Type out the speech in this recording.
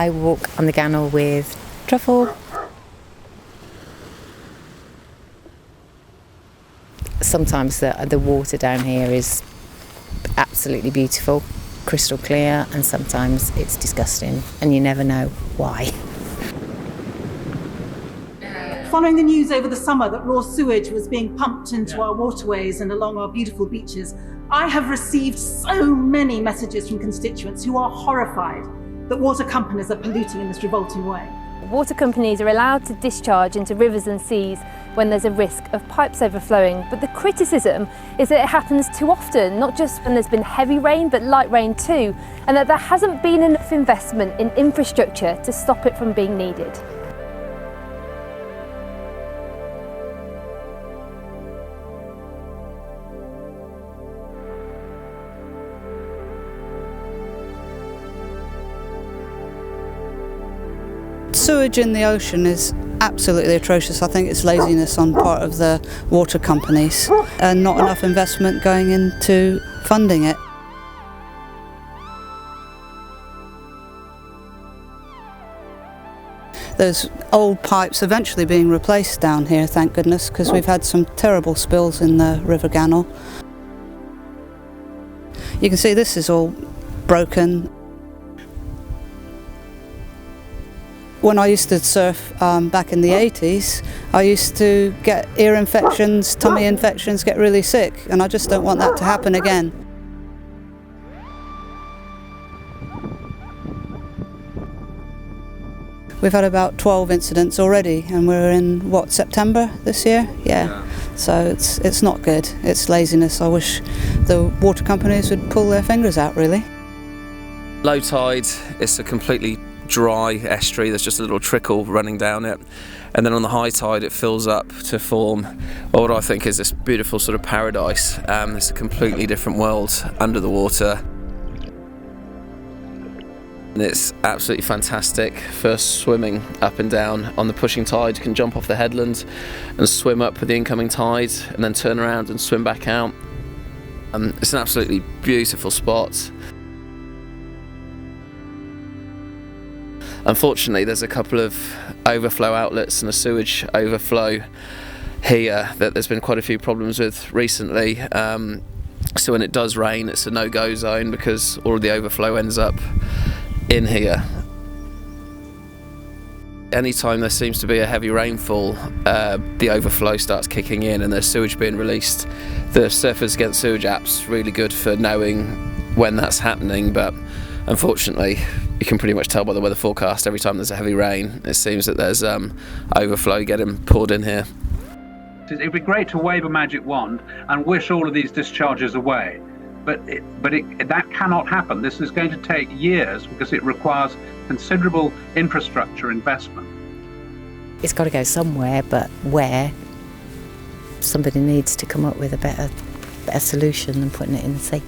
I walk on the Gannel with truffle. Sometimes the water down here is absolutely beautiful, crystal clear, and sometimes it's disgusting, and you never know why. Following the news over the summer that raw sewage was being pumped into our waterways and along our beautiful beaches, I have received so many messages from constituents who are horrified that water companies are polluting in this revolting way. Water companies are allowed to discharge into rivers and seas when there's a risk of pipes overflowing, but the criticism is that it happens too often, not just when there's been heavy rain but light rain too, and that there hasn't been enough investment in infrastructure to stop it from being needed. Sewage in the ocean is absolutely atrocious. I think it's laziness on part of the water companies and not enough investment going into funding it. There's old pipes eventually being replaced down here, thank goodness, because we've had some terrible spills in the River Gannel. You can see this is all broken. When I used to surf back in the 80s, I used to get ear infections, tummy infections, get really sick, and I just don't want that to happen again. We've had about 12 incidents already, and we're in, what, September this year? Yeah. So it's not good. It's laziness. I wish the water companies would pull their fingers out, really. Low tide, it's a completely dry estuary. There's just a little trickle running down it, and then on the high tide it fills up to form what I think is this beautiful sort of paradise. It's a completely different world under the water, and it's absolutely fantastic for swimming up and down. On the pushing tide you can jump off the headland and swim up with the incoming tide and then turn around and swim back out. It's an absolutely beautiful spot. Unfortunately, there's a couple of overflow outlets and a sewage overflow here that there's been quite a few problems with recently. So when it does rain, it's a no-go zone because all of the overflow ends up in here. Anytime there seems to be a heavy rainfall, the overflow starts kicking in and there's sewage being released. The Surfers Against Sewage app's really good for knowing when that's happening, but unfortunately you can pretty much tell by the weather forecast every time there's a heavy rain it seems that there's overflow getting poured in here. It'd be great to wave a magic wand and wish all of these discharges away, but that cannot happen. This is going to take years because it requires considerable infrastructure investment. It's got to go somewhere, but where? Somebody needs to come up with a better solution than putting it in the sea.